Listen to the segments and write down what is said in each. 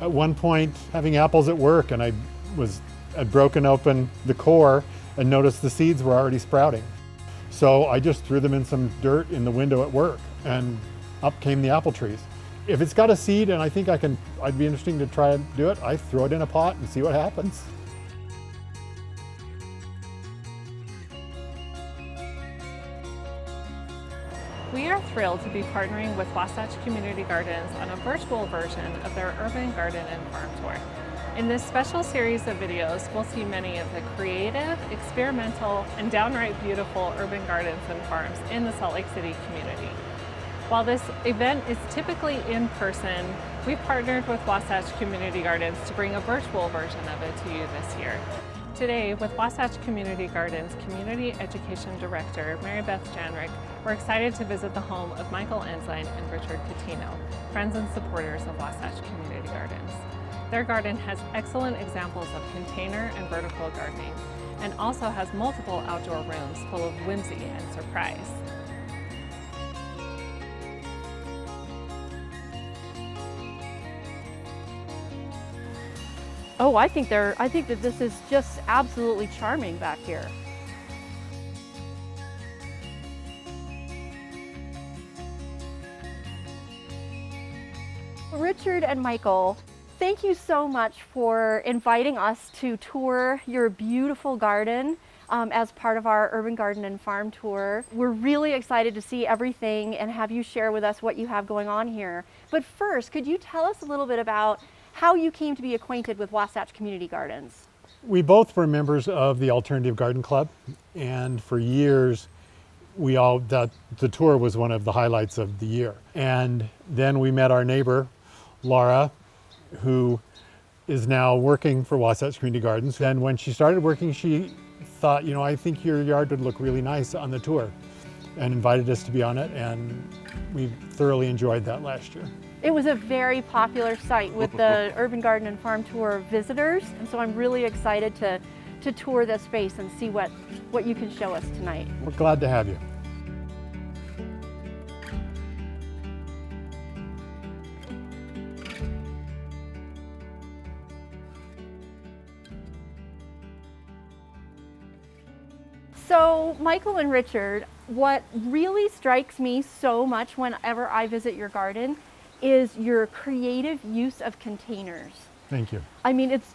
at one point having apples at work, and I'd broken open the core and noticed the seeds were already sprouting. So I just threw them in some dirt in the window at work, and up came the apple trees. If it's got a seed and I think I'd be interesting to try and do it, I throw it in a pot and see what happens. We are thrilled to be partnering with Wasatch Community Gardens on a virtual version of their Urban Garden and Farm Tour. In this special series of videos, we'll see many of the creative, experimental, and downright beautiful urban gardens and farms in the Salt Lake City community. While this event is typically in person, we've partnered with Wasatch Community Gardens to bring a virtual version of it to you this year. Today, with Wasatch Community Gardens Community Education Director Mary Beth Janrick, we're excited to visit the home of Michael Ensign and Richard Catino, friends and supporters of Wasatch Community Gardens. Their garden has excellent examples of container and vertical gardening, and also has multiple outdoor rooms full of whimsy and surprise. Oh, I think that this is just absolutely charming back here. Richard and Michael, thank you so much for inviting us to tour your beautiful garden as part of our Urban Garden and Farm Tour. We're really excited to see everything and have you share with us what you have going on here. But first, could you tell us a little bit about how you came to be acquainted with Wasatch Community Gardens? We both were members of the Alternative Garden Club, and for years the tour was one of the highlights of the year. And then we met our neighbor, Laura, who is now working for Wasatch Community Gardens. And when she started working, she thought, I think your yard would look really nice on the tour, and invited us to be on it, and we thoroughly enjoyed that last year. It was a very popular site with the Urban Garden and Farm Tour visitors, and so I'm really excited to tour this space and see what you can show us tonight. We're glad to have you. So, Michael and Richard, what really strikes me so much whenever I visit your garden is your creative use of containers. Thank you. I mean, it's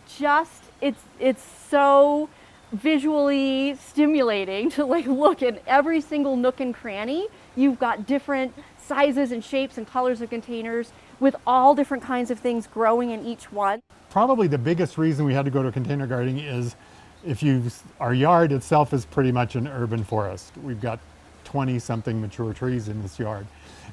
so visually stimulating to look at every single nook and cranny. You've got different sizes and shapes and colors of containers with all different kinds of things growing in each one. Probably the biggest reason we had to go to container gardening is our yard itself is pretty much an urban forest. We've got 20-something mature trees in this yard.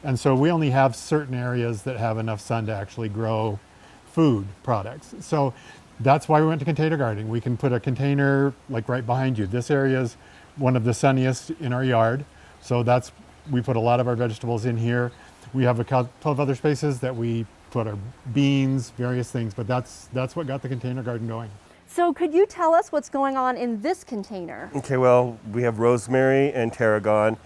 And so we only have certain areas that have enough sun to actually grow food products. So that's why we went to container gardening. We can put a container right behind you. This area is one of the sunniest in our yard. So we put a lot of our vegetables in here. We have a couple of other spaces that we put our beans, various things, but that's what got the container garden going. So could you tell us what's going on in this container? Okay, well, we have rosemary and tarragon.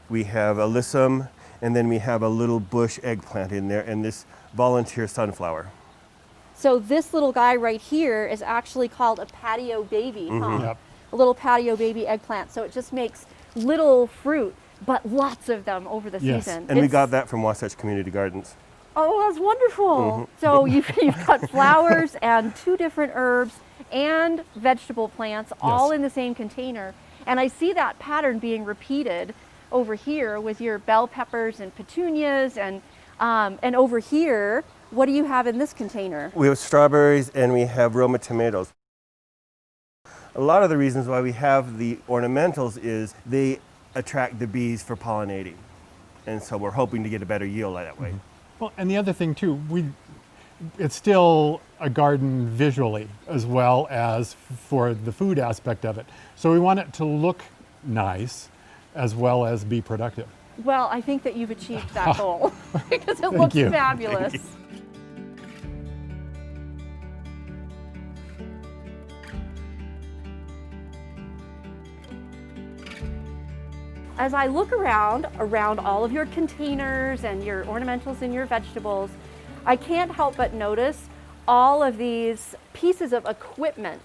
We have alyssum, and then we have a little bush eggplant in there, and this volunteer sunflower. So this little guy right here is actually called a patio baby, huh? Yep. A little patio baby eggplant. So it just makes little fruit, but lots of them over the season. And we got that from Wasatch Community Gardens. Oh, that's wonderful. So you've got flowers and 2 different herbs and vegetable plants all in the same container. And I see that pattern being repeated over here with your bell peppers and petunias, and over here, what do you have in this container? We have strawberries and we have Roma tomatoes. A lot of the reasons why we have the ornamentals is they attract the bees for pollinating. And so we're hoping to get a better yield that way. Well, and the other thing too, it's still a garden visually as well as for the food aspect of it. So we want it to look nice as well as be productive. Well, I think that you've achieved that goal because it Thank looks you. fabulous. Thank you. As I look around all of your containers and your ornamentals and your vegetables, I can't help but notice all of these pieces of equipment.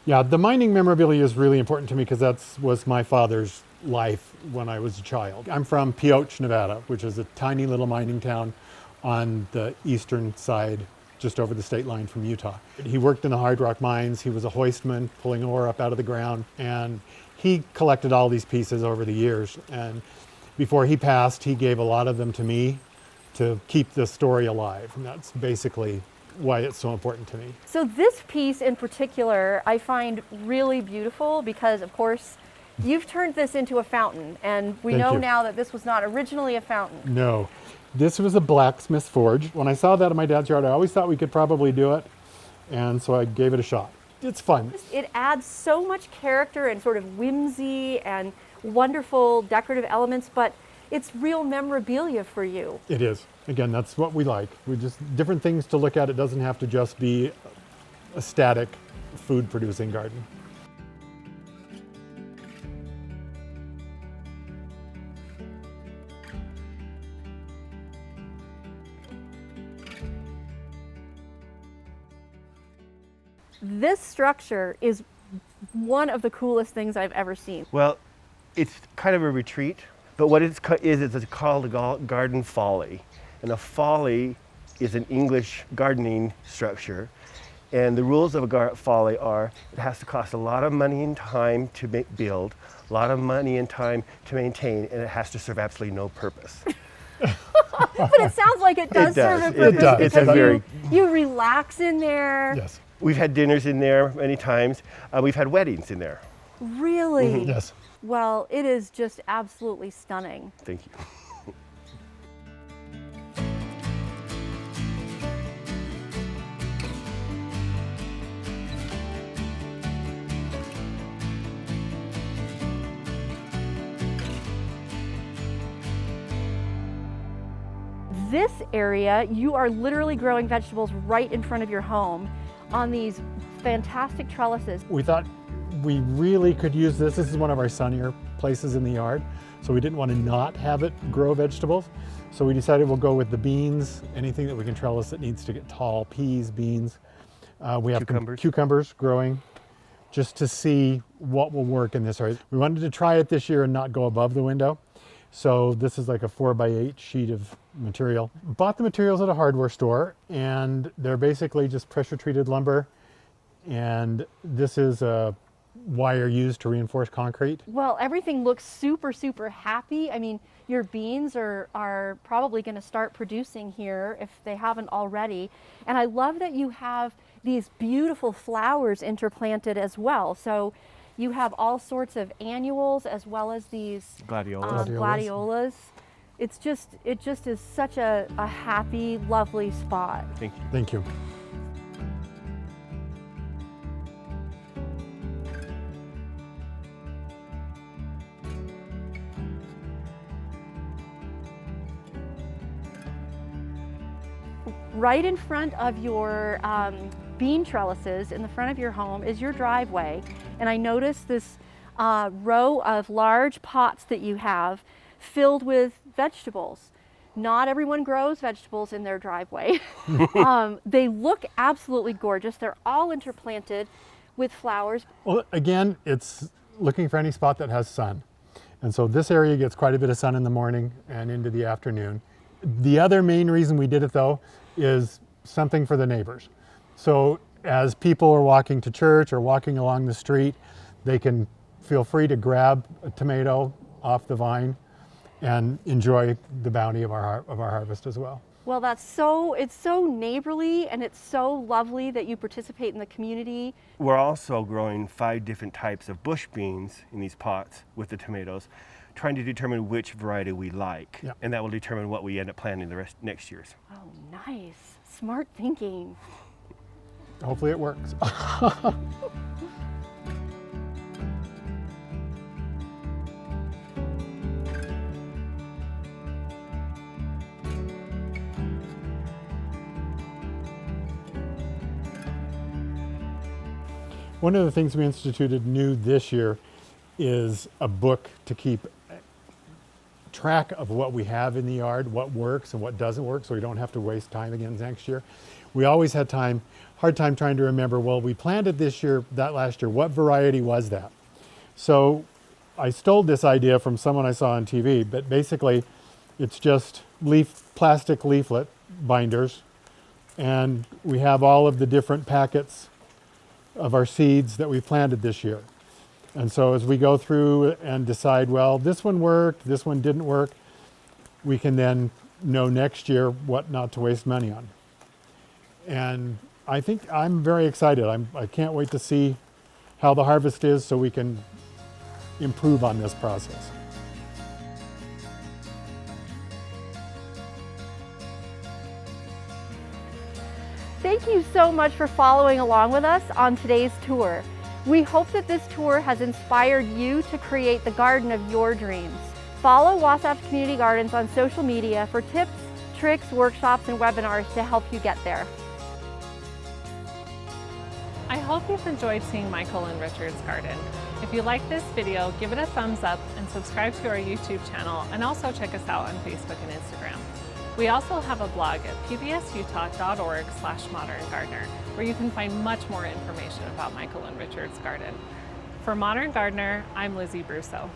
Yeah, the mining memorabilia is really important to me because that was my father's life when I was a child. I'm from Pioche, Nevada, which is a tiny little mining town on the eastern side, just over the state line from Utah. He worked in the hard rock mines. He was a hoistman, pulling ore up out of the ground, and he collected all these pieces over the years. And before he passed, he gave a lot of them to me to keep the story alive. And that's basically why it's so important to me. So this piece in particular, I find really beautiful because, of course, you've turned this into a fountain, and we Thank know you. now that this was not originally a fountain. No, this was a blacksmith forge. When I saw that in my dad's yard, I always thought we could probably do it. And so I gave it a shot. It's fun. It adds so much character and sort of whimsy and wonderful decorative elements, but it's real memorabilia for you. It is. Again, that's what we like. We just different things to look at. It doesn't have to just be a static food producing garden. This structure is one of the coolest things I've ever seen. Well, it's kind of a retreat, but what it's called a garden folly. And a folly is an English gardening structure. And the rules of a folly are it has to cost a lot of money and time to build, a lot of money and time to maintain, and it has to serve absolutely no purpose. But it sounds like it does serve a It purpose does. It's a because very- you relax in there. Yes. We've had dinners in there many times. We've had weddings in there. Really? Yes. Well, it is just absolutely stunning. Thank you. This area, you are literally growing vegetables right in front of your home on these fantastic trellises. We thought we really could use this. This is one of our sunnier places in the yard, so we didn't want to not have it grow vegetables. So we decided we'll go with the beans, anything that we can trellis that needs to get tall, peas, beans. We have cucumbers growing just to see what will work in this area. We wanted to try it this year and not go above the window. So this is like a 4x8 sheet of material. Bought the materials at a hardware store, and they're basically just pressure treated lumber. And this is a wire used to reinforce concrete. Well, everything looks super, super happy. I mean, your beans are probably going to start producing here if they haven't already. And I love that you have these beautiful flowers interplanted as well. So you have all sorts of annuals as well as these Gladiolas. gladiolas. It just is such a happy, lovely spot. Thank you. Thank you. Right in front of your bean trellises in the front of your home is your driveway. And I noticed this row of large pots that you have filled with vegetables. Not everyone grows vegetables in their driveway. They look absolutely gorgeous. They're all interplanted with flowers. Well, again, it's looking for any spot that has sun. And so this area gets quite a bit of sun in the morning and into the afternoon. The other main reason we did it though is something for the neighbors. So as people are walking to church or walking along the street, they can feel free to grab a tomato off the vine and enjoy the bounty of our harvest as well. Well, it's so neighborly, and it's so lovely that you participate in the community. We're also growing 5 different types of bush beans in these pots with the tomatoes, trying to determine which variety we like. Yeah. And that will determine what we end up planting the rest next year's. Oh, nice. Smart thinking. Hopefully it works. One of the things we instituted new this year is a book to keep track of what we have in the yard, what works and what doesn't work, so we don't have to waste time again next year. we always had hard time trying to remember, well, we planted this year, that last year, what variety was that? So I stole this idea from someone I saw on TV, but basically it's just plastic leaflet binders, and we have all of the different packets of our seeds that we planted this year. And so as we go through and decide, well, this one worked, this one didn't work, we can then know next year what not to waste money on. And I think I'm very excited. I can't wait to see how the harvest is so we can improve on this process. Thank you so much for following along with us on today's tour. We hope that this tour has inspired you to create the garden of your dreams. Follow Wasatch Community Gardens on social media for tips, tricks, workshops, and webinars to help you get there. I hope you've enjoyed seeing Michael and Richard's garden. If you like this video, give it a thumbs up and subscribe to our YouTube channel, and also check us out on Facebook and Instagram. We also have a blog at pbsutah.org/moderngardener, where you can find much more information about Michael and Richard's garden. For Modern Gardener, I'm Lizzie Brusso.